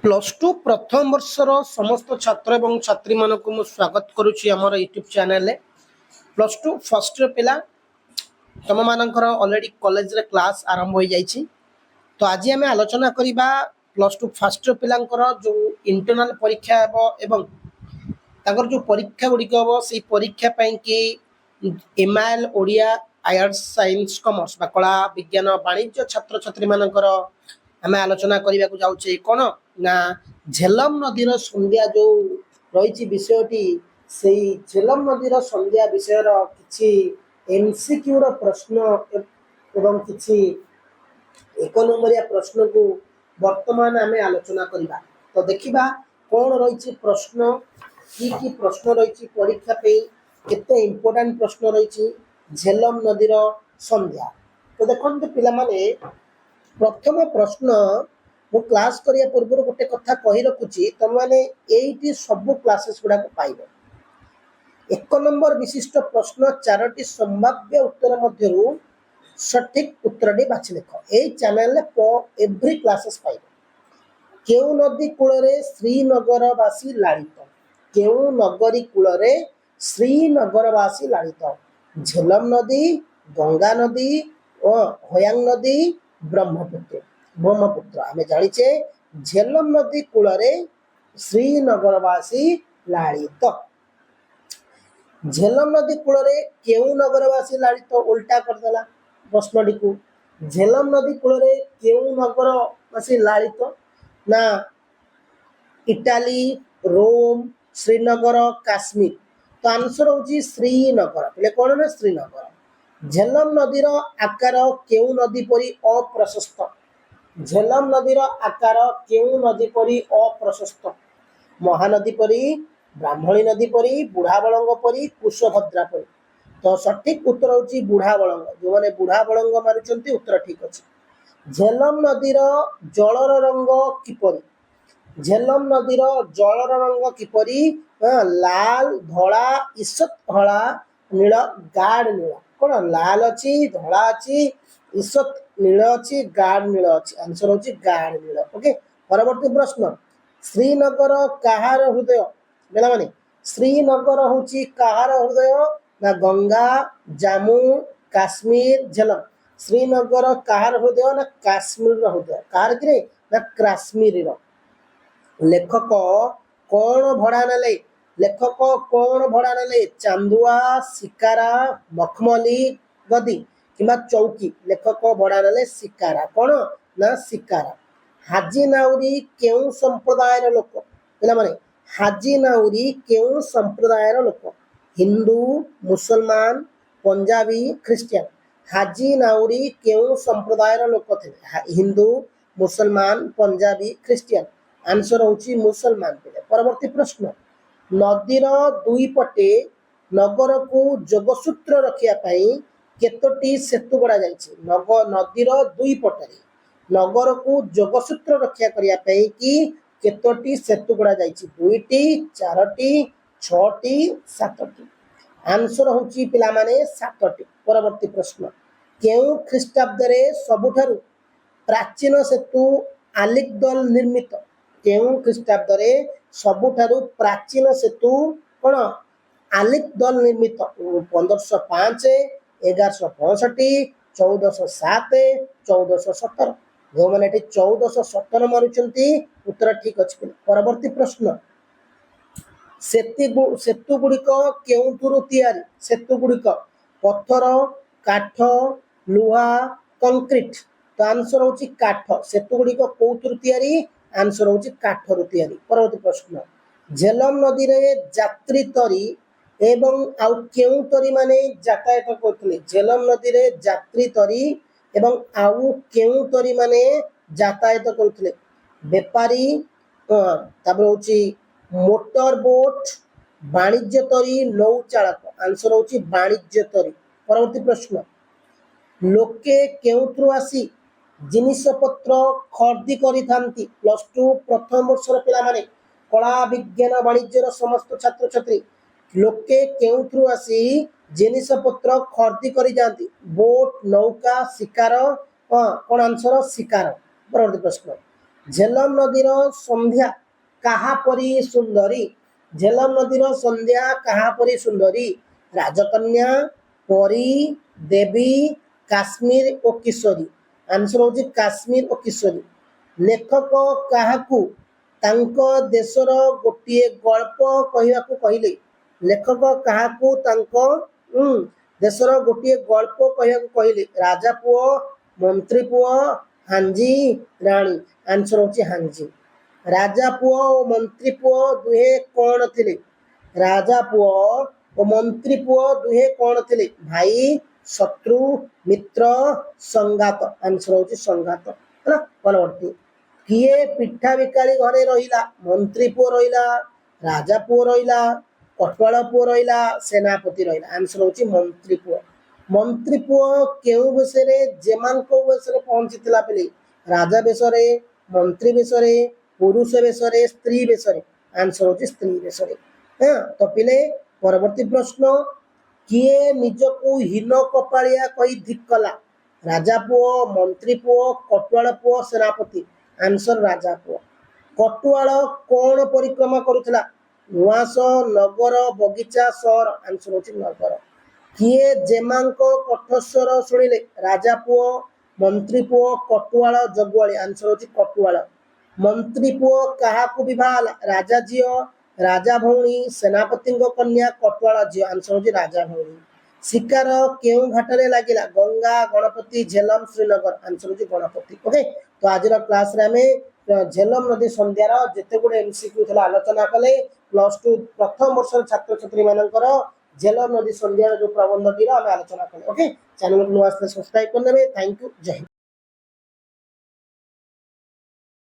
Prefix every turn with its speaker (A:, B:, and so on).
A: Plus two प्रथम वर्षर समस्त छात्र एवं छात्री मानक मु स्वागत करुच्ची आमर YouTube channel plus two first पिला तुम मानकर ऑलरेडी कॉलेज रे क्लास आरंभ हो जाइए। तो आज आम आलोचना करवा प्लस टू फर्स्ट पिलांकर जो इंटरनल परीक्षा एवं ताकर जो परीक्षा गुड़िक हम से परीक्षा कि MIL Odia arts science commerce बा कला विज्ञान वाणिज्य छात्र छात्री मानकर आम आलोचना करने को जाऊे कौन ना झेलम नदीर संध्या जो रही विषयटी से झेलम नदीर संध्या विषय किसी एमसीक्यू प्रश्न एवं किसी एक नंबरिया प्रश्न को वर्तमान आम आलोचना करवा। तो देखा कौन रही प्रश्न की प्रश्न रही परीक्षा केते इम्पोर्टाट प्रश्न रही झेलम नदीर संध्या। तो देखते पिलामाने प्रथम प्रश्न मु क्लास करिया पूर्व गोटे कथा कही रखुची तुम मैंने ये सब क्लासेस गुड़ाक पाइब। एक नंबर विशिष्ट प्रश्न चारोटी संभाव्य उत्तर मध्यरु सठिक उत्तर बाछि लिख। यही चैनल एव्री क्लासेस पाइब। केउ नदी कूल श्रीनगरवासी लाड़ित, केउ नगरी कूल श्रीनगरवासी लाड़ित, झेलम नदी, गंगा नदी और हयांग नदी, ब्रह्मपुत्र आम जाचे झेलम नदी कूल श्रीनगरवासी लाड़ित। झेलम नदी कूल केउ नगरवासी लाड़ित उल्टा करदेला प्रश्नटी को। झेलम नदी कूल केउ नगरवासी लाड़ित ना इटाली, रोम, श्रीनगर, काश्मीर। तो आंसर होची श्रीनगर। बोले कौन ना श्रीनगर। झेलम नदीर आकार केउ नदी परी अप्रशस्त, झेलम नदीर आकार केउ नदी परी अप्रशस्त, महानदी परी, ब्राह्मणी नदी परी, बुढ़ाबलंग परी, कुशभद्रा परी। तो सठिक उत्तर होची बुढ़ाबलंग। जो मैंने बुढ़ाबलंग मारुचंती उत्तर ठीक अच्छे। झेलम नदीर जलर रंग किपरी, झेलम नदीर जलर रंग किपरी लाल, धला, ईषत हला, नील, गाढ़ नील। कौन लाल अच्छी, धला अच्छी, ईषत नील अच्छी, गाढ़ नील अच्छी। आंसर होची गाढ़ नील। ओके, परवर्ती प्रश्न श्रीनगर कहार हृदय। बेला माने श्रीनगर होची कहार हृदय ना गंगा, जम्मू, काश्मीर, झेलम। श्रीनगर कहार हृदय ना काश्मीर हृदय। कहार कि ना काश्मीर। लेखक कौन भड़ा नेले, लेखक कौन भड़ा नेले चांदुआ, शिकारा, मखमली गदी किंबा चौकी। लेखक भड़ा नेले शिकारा। कौन ना शिकारा। हाजी नाउरी केउ संप्रदायर लोक। पिला माने हाजी नाउरी केउ संप्रदायर लोक। हिंदू, मुसलमान, पंजाबी, ख्रिस्टियन। हाजी नाउरी केउ संप्रदायर लोक थे। हिंदू, मुसलमान, पंजाबी, ख्रिस्टियन। आंसर होची मुसलमान। परवर्ती प्रश्न नदीर दुई पटे नगर को जोगसूत्र रखिया केतोटी सेतु गड़ा जाइछि। नदीर दुई पटे नगर को जोगसूत्र रक्षा करिया कि केतोटी सेतु गड़ा जाइछि। दुईटी, चारोटी, छटी, सातटी। आंसर होची पिला माने सातटी। परवर्ती प्रश्न केउ ख्रीष्टाब्द रे सबुठारु प्राचीन सेतु आलिकदल निर्मित। केउ ख्रीष्टाब्द रे सबुठारु प्राचीन सेतु कौन आलिकदल निर्मित। 1505, 1165, 1407, 1417। जो मैंने 1417 मारुचंती उत्तर ठीक अच्छे। परवर्ती प्रश्न सेतु गुड़िक केउथुरु तैयारी। सेतु गुड़िक पत्थर, काठ, लुहा, कंक्रीट। तो आंसर होची काठ। सेतु गुड़िक कोउथुरु तैयारी। आंसर होची काठरु तैयारी। परवर्ती प्रश्न झेलम नदी रे यात्री तरी एवं आउ केउ तरी माने यातायात करथले। झेलम नदी रे यात्री तरी एवं आउ केउ तरी माने यातायात करथले। बेपारी तापर होची मोटर बोट, वाणिज्य तरी, नौ चालक। आंसर होची वाणिज्य तरी। परवर्ती प्रश्न लोके केउथुरु आसी जिनिस पत्र खरीदी करी थांती। प्लस टू प्रथम वर्षर पिला माने कला विज्ञान वाणिज्यर समस्त छात्र छात्री लोके केउथुरु आसी जिनिस पत्र खरीदी करी जाती। बोट, नौका, शिकार। कौन आंसर शिकार। परवर्ती प्रश्न झेलम नदीर संध्या काहा परी सुंदरी झेलम नदीर संध्या काहा परी सुंदरी राजकन्या परी देवी काश्मीर और किशोरी आंसर होची काश्मीर और किशोरी लेखक काहाकू तांको देशर गोटे गल्प कहवाकू कहले लेखक काहाकू तांको देशर गोटे गल्प कहवाकू कहले राजा पुओ मंत्री पुओ हांजी राणी आंसर होची हांजी राजा पुओ और मंत्री पुओ दुहे कौन थिले राजा पुओ और मंत्री पुओ दुहे कौन थिले भाई शत्रु मित्र संगात आंसर होची संगात है परवर्ती किए पिठा बिकाली घरे रहिला मंत्री पुओ रहिला राजा पुओ रहिला कटवाल पुओ रहिला सेनापति रहिला आंसर होची मंत्री पुओ केउ बेसरे जेमानको बेसरे पहुंचीतिला पेले राजा बेसरे मंत्री बेसरे पुरुष बेसरे स्त्री बेसरे आंसर होची स्त्री बेसरे हाँ तो पिले परवर्ती प्रश्न किए निजकू हीन कपालिया कही धिक कला राजा पुओ मंत्री पुओ कटवाल पुओ सेनापति आंसर राजा पुओ कटुआल कौन परिक्रमा करुला नुआस नगर बगीचा सहर आंसर होची नगर किए जेमांको कठस्वर शुणिले राजा पुओ मंत्री पुओ कटुआल जगुआली आंसर होची कटुआल मंत्री पुओ काहाकू विवाह राजा झीओ राजा भौणी सेनापति कन्या कटुआल झीओ आंसर होची राजा भौणी शिकार केउ घाटरे लागिला गंगा गणपति झेलम श्रीनगर आंसर होची गणपति ओके तो आज क्लास रे हमें झेलम नदी संध्यार जेते गुडे एमसीक्यू थला आलोचना कले +2 प्रथम वर्ष छात्र छात्री मानकर झेलम नदी संध्यार जो प्रबंधटी आलोचना कले ओके चैनल को सब्सक्राइब कर लेबे थैंक यू जय हिंद।